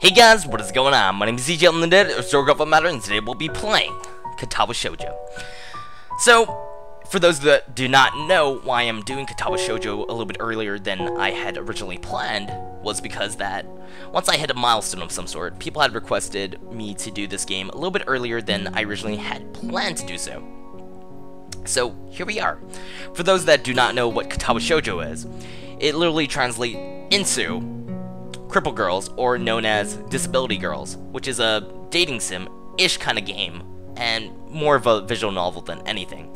Hey guys, what is going on? My name is ZeroGuilt and the ZeroGuilt Matter, and today we'll be playing Katawa Shoujo. So, for those that do not know why I'm doing Katawa Shoujo a little bit earlier than I had originally planned, was because that once I hit a milestone of some sort, people had requested me to do this game a little bit earlier than I originally had planned to do so. So, here we are. For those that do not know what Katawa Shoujo is, it literally translates into cripple girls, or known as disability girls, which is a dating sim-ish kind of game, and more of a visual novel than anything.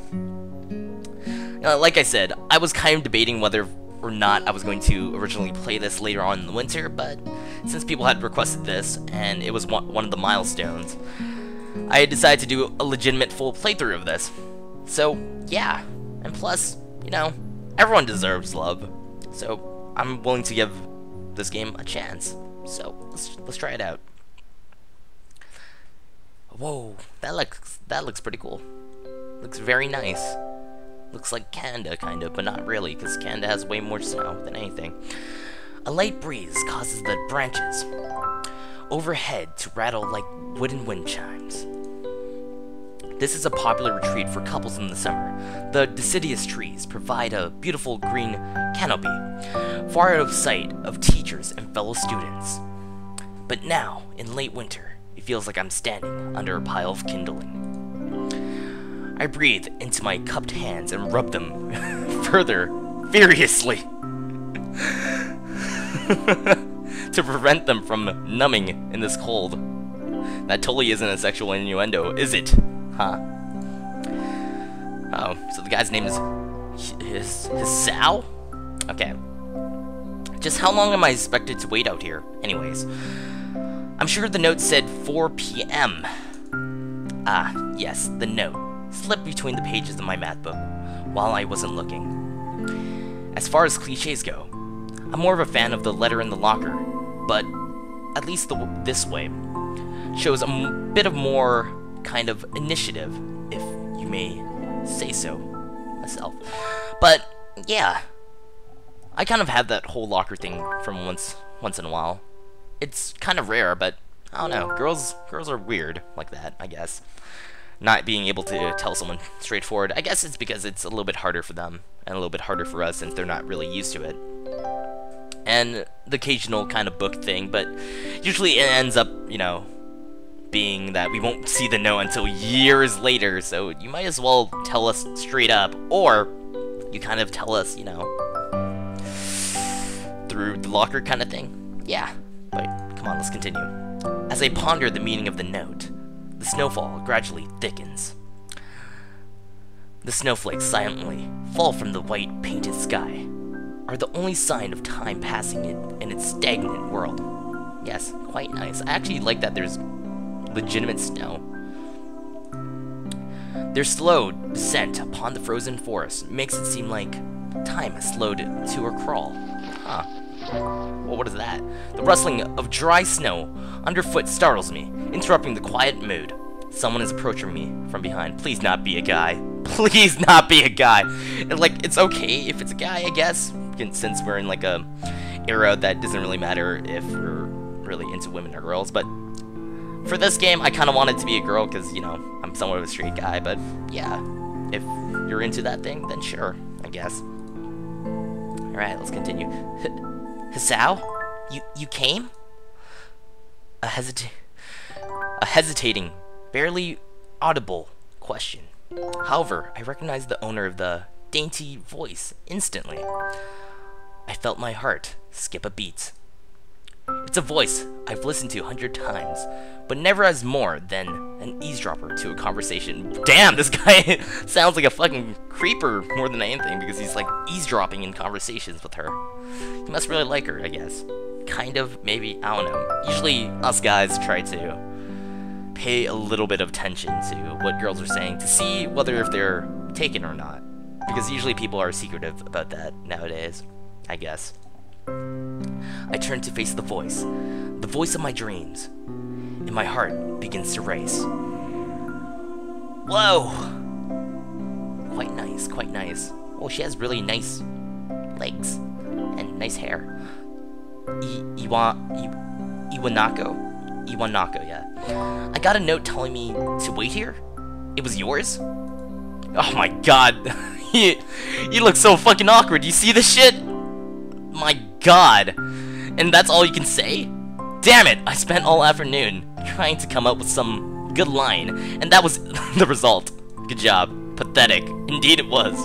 Like I said, I was kind of debating whether or not I was going to originally play this later on in the winter, but since people had requested this, and it was one of the milestones, I had decided to do a legitimate full playthrough of this. So, yeah. And plus, you know, everyone deserves love, so I'm willing to give this game a chance. So let's try it out. Whoa, that looks pretty cool. Looks very nice. Looks like Canada kind of, but not really, because Canada has way more snow than anything. A light breeze causes the branches overhead to rattle like wooden wind chimes. This is a popular retreat for couples in the summer. The deciduous trees provide a beautiful green canopy, far out of sight of teachers and fellow students. But now, in late winter, it feels like I'm standing under a pile of kindling. I breathe into my cupped hands and rub them further, furiously, to prevent them from numbing in this cold. That totally isn't a sexual innuendo, is it? Huh. Oh, so the guy's name is Hizzao? Okay. Just how long am I expected to wait out here? Anyways. I'm sure the note said 4 p.m. Ah, yes, the note slipped between the pages of my math book while I wasn't looking. As far as cliches go, I'm more of a fan of the letter in the locker, but at least this way shows a bit of more kind of initiative, if you may say so myself. But yeah, I kind of have that whole locker thing from once in a while. It's kind of rare, but I don't know. Girls are weird like that, I guess. Not being able to tell someone straightforward. I guess it's because it's a little bit harder for them and a little bit harder for us since they're not really used to it. And the occasional kind of book thing, but usually it ends up, you know, being that we won't see the note until years later, so you might as well tell us straight up, or you kind of tell us, you know, through the locker kind of thing. Yeah, but come on, let's continue. As I ponder the meaning of the note, the snowfall gradually thickens. The snowflakes silently fall from the white painted sky, are the only sign of time passing in its stagnant world. Yes, quite nice. I actually like that there's legitimate snow. Their slow descent upon the frozen forest makes it seem like time has slowed to a crawl. Huh. Well, what is that? The rustling of dry snow underfoot startles me, interrupting the quiet mood. Someone is approaching me from behind. Please not be a guy. Please not be a guy. Like, it's okay if it's a guy, I guess, since we're in like a era that doesn't really matter if we're really into women or girls, but for this game, I kind of want it to be a girl because, you know, I'm somewhat of a straight guy, but yeah, if you're into that thing, then sure, I guess. Alright, let's continue. Hizzao? You came? A hesitating, barely audible question. However, I recognized the owner of the dainty voice instantly. I felt my heart skip a beat. It's a voice I've listened to 100 times, but never as more than an eavesdropper to a conversation. Damn, this guy sounds like a fucking creeper more than anything, because he's like eavesdropping in conversations with her. He must really like her, I guess. Kind of, maybe, I don't know. Usually, us guys try to pay a little bit of attention to what girls are saying to see whether if they're taken or not. Because usually people are secretive about that nowadays, I guess. I turn to face the voice of my dreams, and my heart begins to race. Whoa! Quite nice, quite nice. Oh, she has really nice legs and nice hair. You Iwanako? Iwanako, yeah. I got a note telling me to wait here? It was yours? Oh my god. you look so fucking awkward. You see this shit? My god. And that's all you can say? Damn it! I spent all afternoon trying to come up with some good line, and that was the result. Good job. Pathetic. Indeed it was.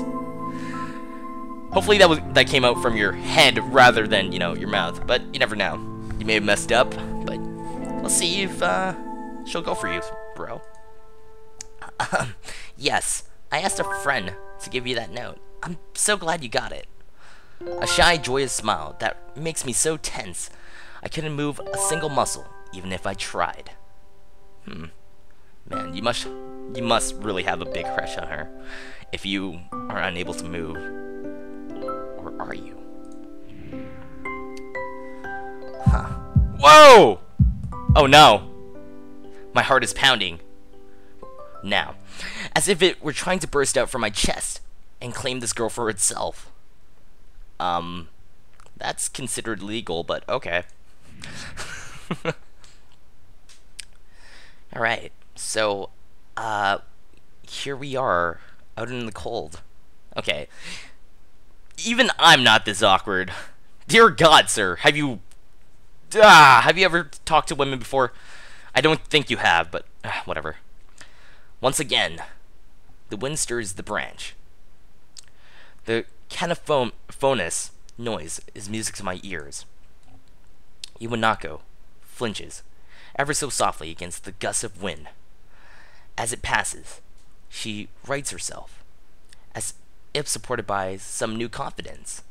Hopefully that came out from your head rather than, you know, your mouth. But you never know. You may have messed up, but let's see if she'll go for you, bro. Yes, I asked a friend to give you that note. I'm so glad you got it. A shy, joyous smile that makes me so tense I couldn't move a single muscle, even if I tried. Man, you must really have a big crush on her if you are unable to move. Or are you? Huh. Whoa! Oh no! My heart is pounding. Now, as if it were trying to burst out from my chest and claim this girl for itself. That's considered legal, but okay. Alright, so, here we are, out in the cold. Okay. Even I'm not this awkward. Dear God, sir, have you ever talked to women before? I don't think you have, but whatever. Once again, the wind stirs the branch. The canophonous noise is music to my ears. Iwanako flinches, ever so softly against the gust of wind. As it passes, she rights herself, as if supported by some new confidence.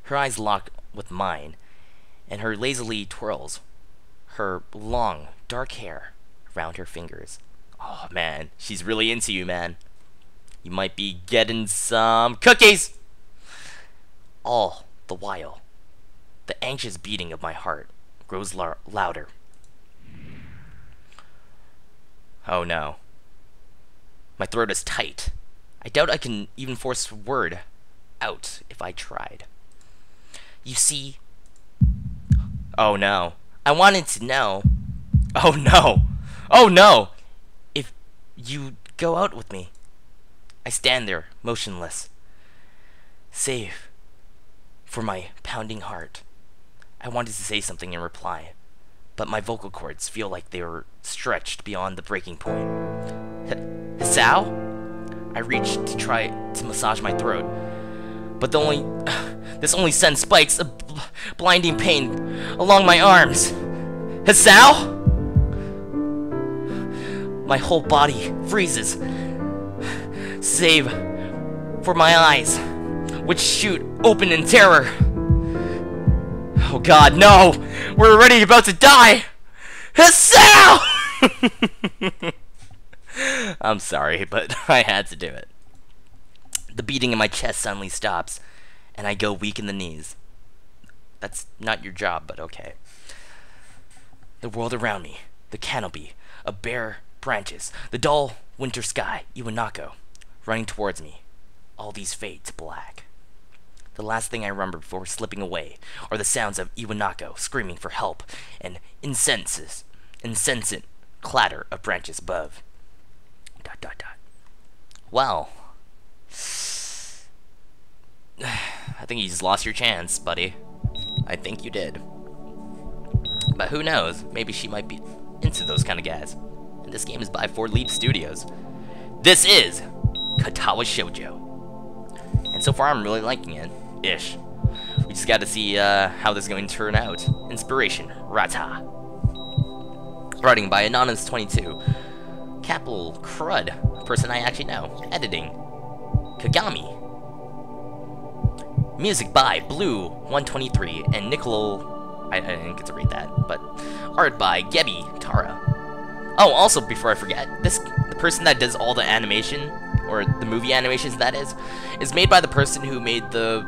Her eyes lock with mine, and her lazily twirls her long, dark hair around her fingers. Oh man, she's really into you, man. You might be getting some cookies! All the while, the anxious beating of my heart grows louder. Oh no. My throat is tight. I doubt I can even force a word out if I tried. You see... Oh no. I wanted to know... Oh no! Oh no! If you go out with me. I stand there, motionless, save for my pounding heart. I wanted to say something in reply, but my vocal cords feel like they were stretched beyond the breaking point. Hisao? I reached to try to massage my throat, but this only sends spikes of blinding pain along my arms. Hisao? My whole body freezes, save for my eyes, which shoot open in terror. Oh god, no! We're already about to die! Hisao! I'm sorry, but I had to do it. The beating in my chest suddenly stops, and I go weak in the knees. That's not your job, but okay. The world around me, the canopy of bare branches, the dull winter sky, Iwanako, running towards me. All these fade to black. The last thing I remember before slipping away are the sounds of Iwanako screaming for help and incessant clatter of branches above. ... Well, I think you just lost your chance, buddy. I think you did. But who knows? Maybe she might be into those kind of guys. And this game is by 4 Leap Studios. This is Katawa Shoujo. And so far I'm really liking it. Ish. We just gotta see how this is going to turn out. Inspiration, Rata. Writing by Anonymous22. Capital Crud, a person I actually know. Editing, Kagami. Music by Blue123 and Nicolo. I didn't get to read that, but art by Gebi Tara. Oh, also before I forget, the person that does all the animation, or the movie animations that is made by the person who made the,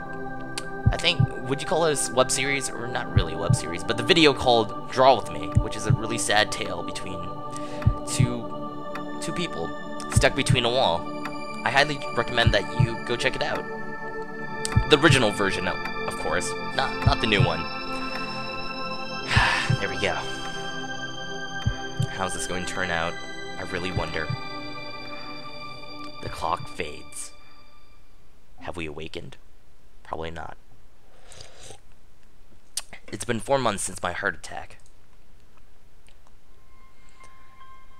I think, would you call it a web series, or not really a web series, but the video called Draw With Me, which is a really sad tale between two people stuck between a wall. I highly recommend that you go check it out. The original version, of course, not the new one. Here we go. How's this going to turn out? I really wonder. The clock fades. Have we awakened? Probably not. It's been 4 months since my heart attack.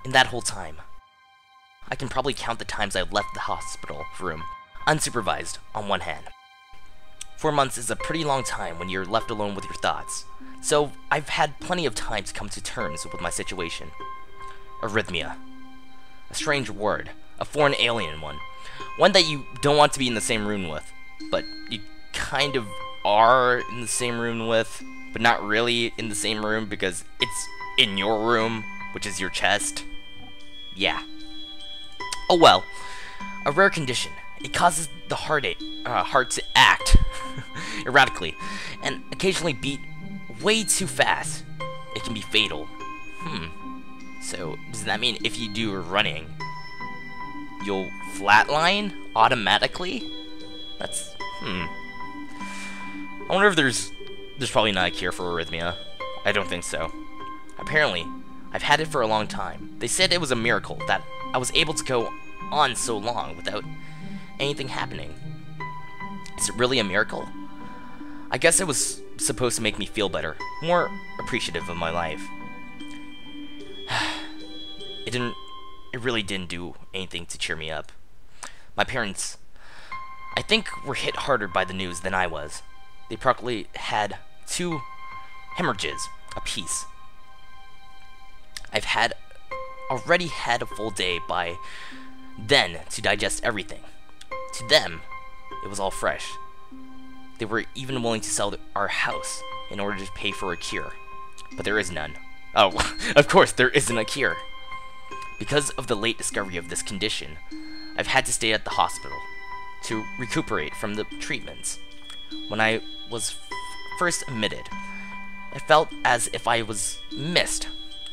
In that whole time, I can probably count the times I've left the hospital room, unsupervised, on one hand. 4 months is a pretty long time when you're left alone with your thoughts, so I've had plenty of time to come to terms with my situation. Arrhythmia. A strange word, a foreign alien one that you don't want to be in the same room with, but you kind of are in the same room with, but not really in the same room because it's in your room, which is your chest. Yeah. Oh well. A rare condition. It causes the heart to act erratically and occasionally beat way too fast. It can be fatal. So, does that mean if you do running, you'll flatline automatically? That's, I wonder if there's probably not a cure for arrhythmia. I don't think so. Apparently, I've had it for a long time. They said it was a miracle that I was able to go on so long without anything happening. Is it really a miracle? I guess it was supposed to make me feel better, more appreciative of my life. It really didn't do anything to cheer me up. My parents, I think, were hit harder by the news than I was. They probably had 2 hemorrhages apiece. I've already had a full day by then to digest everything. To them, it was all fresh. They were even willing to sell our house in order to pay for a cure. But there is none. Oh, of course, there isn't a cure. Because of the late discovery of this condition, I've had to stay at the hospital to recuperate from the treatments. When I was first admitted, I felt as if I was missed.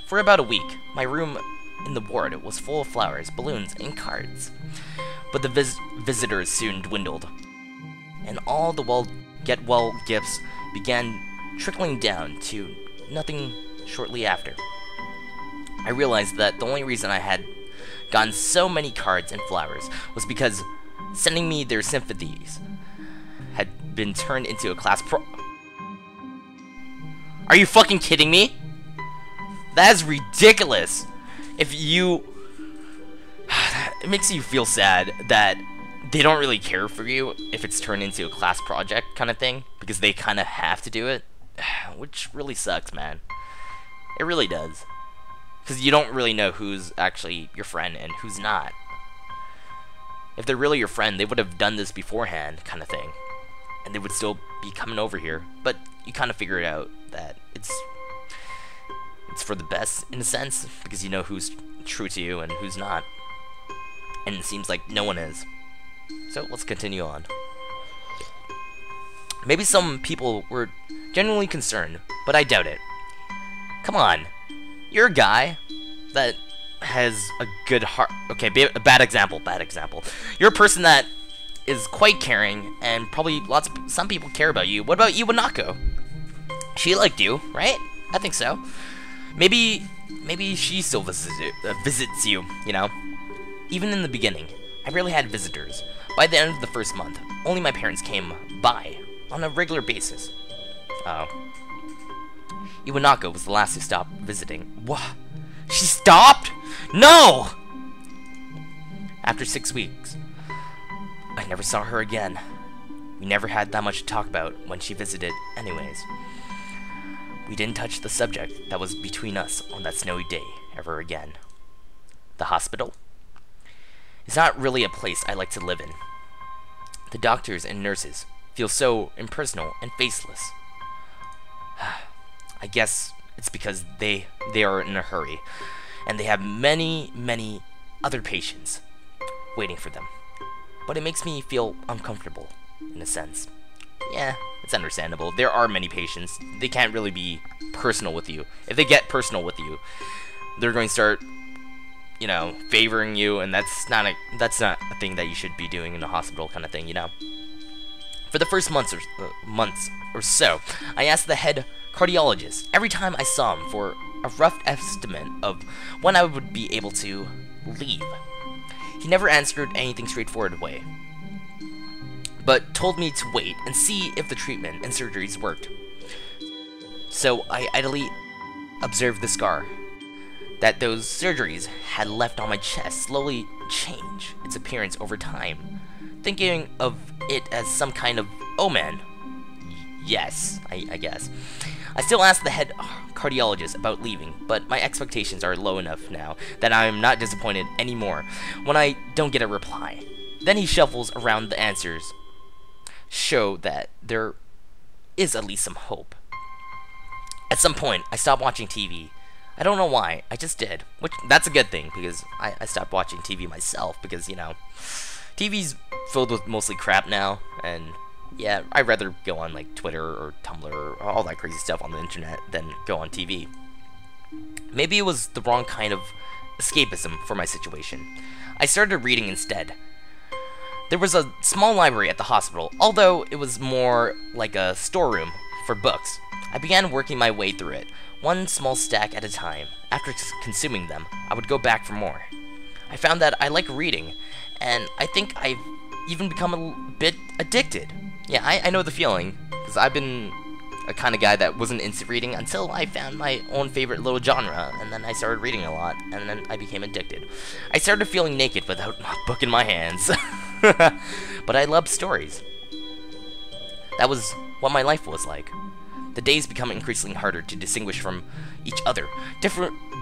For about a week, my room in the ward was full of flowers, balloons, and cards. But the visitors soon dwindled, and all the get-well gifts began trickling down to nothing shortly after. I realized that the only reason I had gotten so many cards and flowers was because sending me their sympathies had been turned into a class Are you fucking kidding me? That is ridiculous. If you... It makes you feel sad that they don't really care for you if it's turned into a class project kind of thing, because they kind of have to do it, which really sucks, man. It really does. Because you don't really know who's actually your friend and who's not. If they're really your friend, they would have done this beforehand, kind of thing. And they would still be coming over here. But you kind of figure it out that it's for the best, in a sense, because you know who's true to you and who's not. And it seems like no one is. So let's continue on. Maybe some people were genuinely concerned, but I doubt it. Come on. You're a guy that has a good heart. Okay, bad example. You're a person that is quite caring, and probably some people care about you. What about Iwanako? She liked you, right? I think so. Maybe she still visits you, you know? Even in the beginning, I rarely had visitors. By the end of the first month, only my parents came by on a regular basis. Iwanako was the last to stop visiting. What? She stopped? No! After 6 weeks, I never saw her again. We never had that much to talk about when she visited anyways. We didn't touch the subject that was between us on that snowy day ever again. The hospital? It's not really a place I like to live in. The doctors and nurses feel so impersonal and faceless. I guess it's because they are in a hurry, and they have many other patients waiting for them. But it makes me feel uncomfortable, in a sense. Yeah, it's understandable. There are many patients. They can't really be personal with you. If they get personal with you, they're going to start, you know, favoring you, and that's not a thing that you should be doing in a hospital kind of thing, you know. For the first months or so, I asked the head cardiologist every time I saw him for a rough estimate of when I would be able to leave. He never answered anything straightforward way, but told me to wait and see if the treatment and surgeries worked. So I idly observed the scar that those surgeries had left on my chest slowly change its appearance over time, thinking of it as some kind of omen. Yes, I guess. I still ask the head cardiologist about leaving, but my expectations are low enough now that I am not disappointed anymore when I don't get a reply. Then he shuffles around the answers, show that there is at least some hope. At some point, I stopped watching TV. I don't know why, I just did, which that's a good thing, because I stopped watching TV myself, because, you know, TV's filled with mostly crap now, and yeah, I'd rather go on like Twitter or Tumblr or all that crazy stuff on the internet than go on TV. Maybe it was the wrong kind of escapism for my situation. I started reading instead. There was a small library at the hospital, although it was more like a storeroom for books. I began working my way through it, one small stack at a time. After consuming them, I would go back for more. I found that I like reading, and I think I've even become a bit addicted. Yeah, I know the feeling, because I've been a kind of guy that wasn't into reading until I found my own favorite little genre, and then I started reading a lot, and then I became addicted. I started feeling naked without a book in my hands. But I loved stories. That was what my life was like. The days become increasingly harder to distinguish from each other,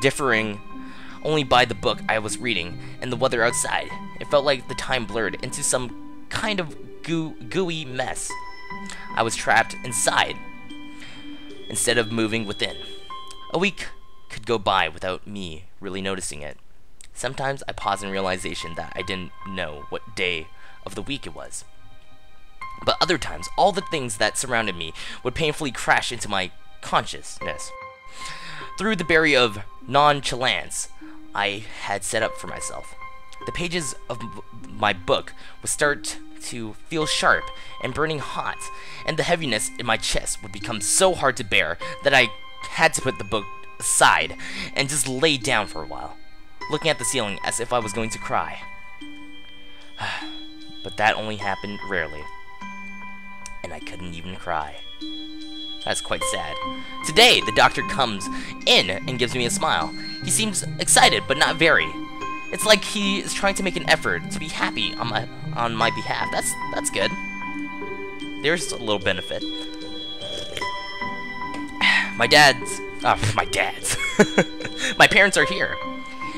differing only by the book I was reading and the weather outside. It felt like the time blurred into some kind of gooey mess. I was trapped inside instead of moving within. A week could go by without me really noticing it. Sometimes I pause in realization that I didn't know what day of the week it was. But other times, all the things that surrounded me would painfully crash into my consciousness. Through the barrier of nonchalance I had set up for myself, the pages of my book would start to feel sharp and burning hot, and the heaviness in my chest would become so hard to bear that I had to put the book aside and just lay down for a while, looking at the ceiling as if I was going to cry. But that only happened rarely, and I couldn't even cry. That's quite sad. Today, the doctor comes in and gives me a smile. He seems excited, but not very. It's like he is trying to make an effort to be happy on my behalf. That's good. There's a little benefit. My parents are here.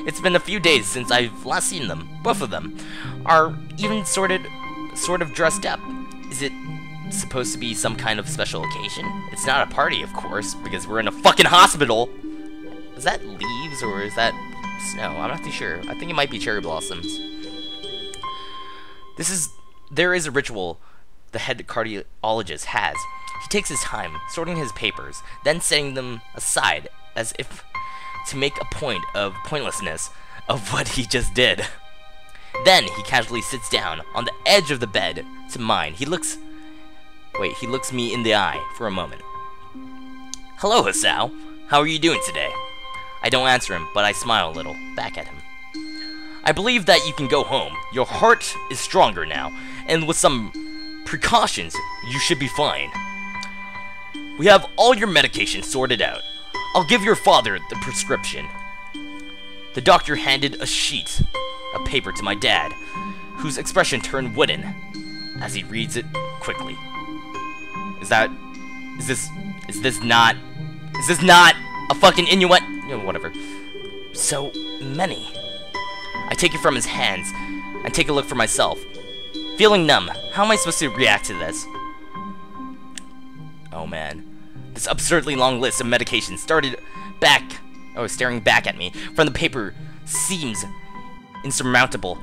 It's been a few days since I've last seen them. Both of them are even sort of dressed up. Is it supposed to be some kind of special occasion? It's not a party, of course, because we're in a fucking hospital. Is that leaves or is that snow? I'm not too sure. I think it might be cherry blossoms. There is a ritual the head cardiologist has. He takes his time sorting his papers, then setting them aside as if to make a point of pointlessness of what he just did. Then he casually sits down on the edge of the bed to mine. He looks me in the eye for a moment. Hello, Hasao. How are you doing today? I don't answer him, but I smile a little back at him. I believe that you can go home. Your heart is stronger now, and with some precautions, you should be fine. We have all your medication sorted out. I'll give your father the prescription. The doctor handed a sheet of paper to my dad, whose expression turned wooden as he reads it quickly. Is this not a fucking Inuit? You know, whatever. So many. I take it from his hands and take a look for myself. Feeling numb, how am I supposed to react to this? Oh man. This absurdly long list of medications staring back at me from the paper seems insurmountable.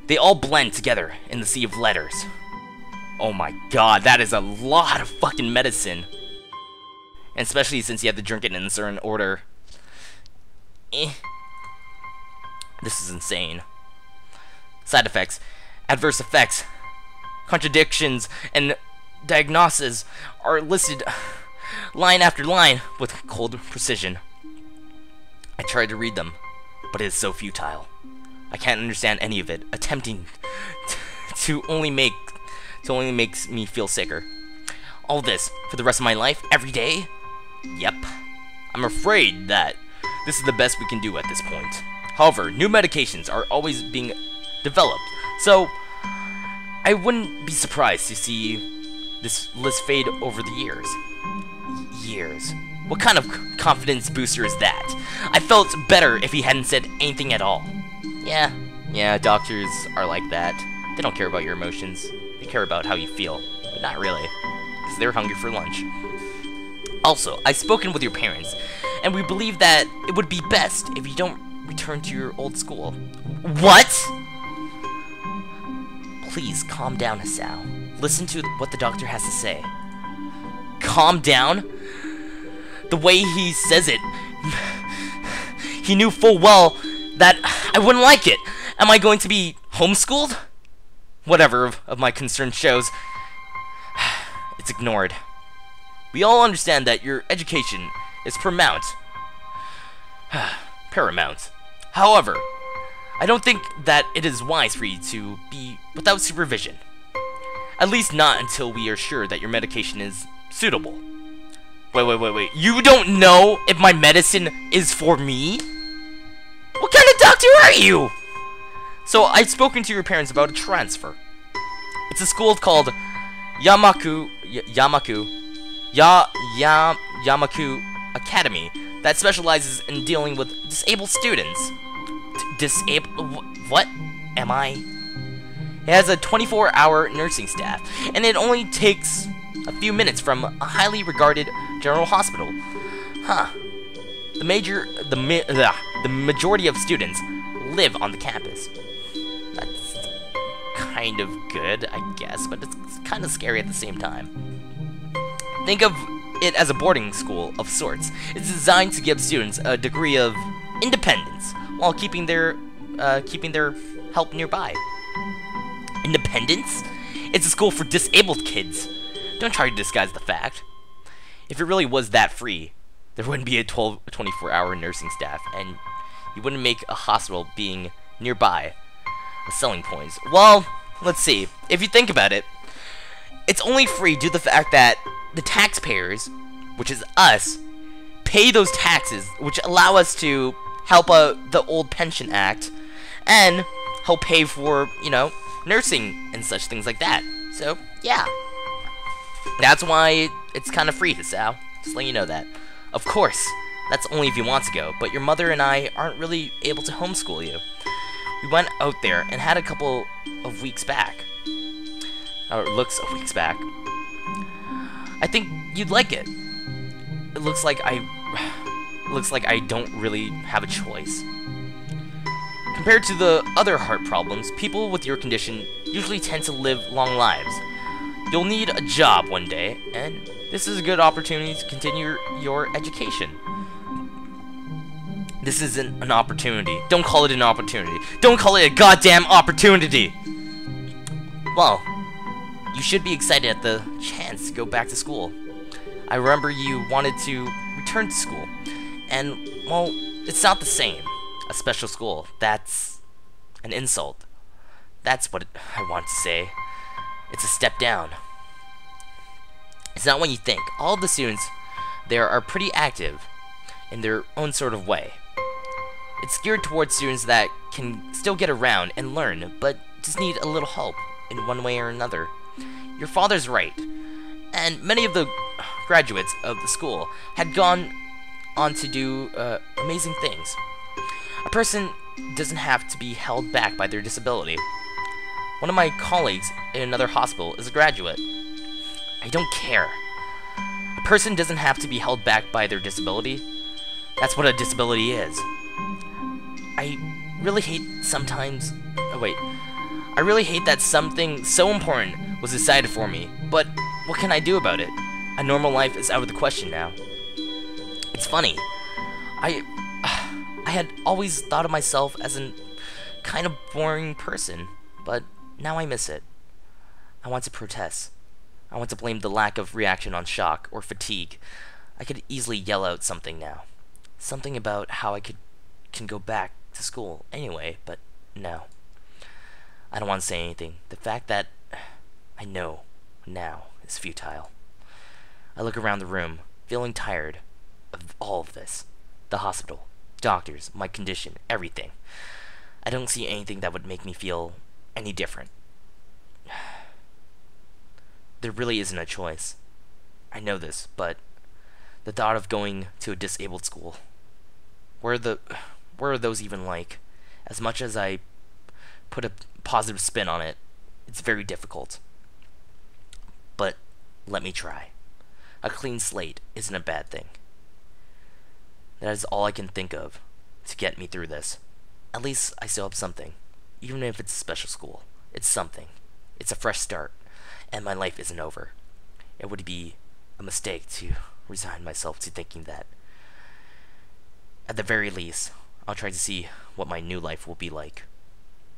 They all blend together in the sea of letters. Oh my god, that is a lot of fucking medicine. And especially since you have to drink it in a certain order. This is insane. Side effects. Adverse effects. contradictions and diagnoses are listed line after line with cold precision. I tried to read them, but it is so futile. I can't understand any of it. Attempting to only makes me feel sicker. All this for the rest of my life, every day? Yep. I'm afraid that this is the best we can do at this point. However, new medications are always being developed, so I wouldn't be surprised to see this list fade over the years. Years. What kind of confidence booster is that? I felt better if he hadn't said anything at all. Yeah, doctors are like that. They don't care about your emotions. They care about how you feel. But not really, because they're hungry for lunch. Also, I've spoken with your parents, and we believe that it would be best if you don't return to your old school. What? Please, calm down, Hisao. Listen to what the doctor has to say. Calm down? The way he says it, he knew full well that I wouldn't like it. Am I going to be homeschooled? Whatever of my concern shows, it's ignored. We all understand that your education is paramount. Paramount. However, I don't think that it is wise for you to be without supervision. At least not until we are sure that your medication is suitable. Wait. You don't know if my medicine is for me? What kind of doctor are you? So, I've spoken to your parents about a transfer. It's a school called Yamaku Academy that specializes in dealing with disabled students. What am I? It has a 24-hour nursing staff, and it only takes a few minutes from a highly regarded general hospital. Huh. The majority of students live on the campus. That's kind of good, I guess, but it's kind of scary at the same time. Think of it as a boarding school of sorts. It's designed to give students a degree of independence while keeping their help nearby. Independence? It's a school for disabled kids. Don't try to disguise the fact. If it really was that free, there wouldn't be a 24-hour nursing staff, and you wouldn't make a hospital being nearby a selling point. Well, let's see. If you think about it, it's only free due to the fact that the taxpayers, which is us, pay those taxes, which allow us to help the old pension act, and help pay for, nursing and such things like that. So, yeah. That's why it's kind of free, Hisao. Just letting you know that. Of course, that's only if you want to go, but your mother and I aren't really able to homeschool you. We went out there and had a couple of weeks back. Or looks of weeks back. I think you'd like it. It looks like I don't really have a choice. Compared to the other heart problems, people with your condition usually tend to live long lives. You'll need a job one day, and this is a good opportunity to continue your education. This isn't an opportunity. Don't call it an opportunity. Don't call it a goddamn opportunity! Well, you should be excited at the chance to go back to school. I remember you wanted to return to school, and, well, it's not the same. A special school, that's an insult. That's what I want to say. It's a step down. It's not what you think. All of the students there are pretty active in their own sort of way. It's geared towards students that can still get around and learn, but just need a little help in one way or another. Your father's right, and many of the graduates of the school had gone on to do amazing things. A person doesn't have to be held back by their disability. One of my colleagues in another hospital is a graduate. I don't care. A person doesn't have to be held back by their disability. That's what a disability is. I really hate that something so important was decided for me, but what can I do about it? A normal life is out of the question now. It's funny. I had always thought of myself as a kind of boring person, but now I miss it. I want to protest. I want to blame the lack of reaction on shock or fatigue. I could easily yell out something now. Something about how can go back to school anyway, but no. I don't want to say anything. The fact that I know now is futile. I look around the room, feeling tired of all of this. The hospital, doctors, my condition, everything. I don't see anything that would make me feel any different. There really isn't a choice. I know this, but the thought of going to a disabled school, where are those even like? As much as I put a positive spin on it, it's very difficult. But let me try. A clean slate isn't a bad thing. That is all I can think of to get me through this. At least I still have something. Even if it's a special school, it's something. It's a fresh start, and my life isn't over. It would be a mistake to resign myself to thinking that. At the very least, I'll try to see what my new life will be like.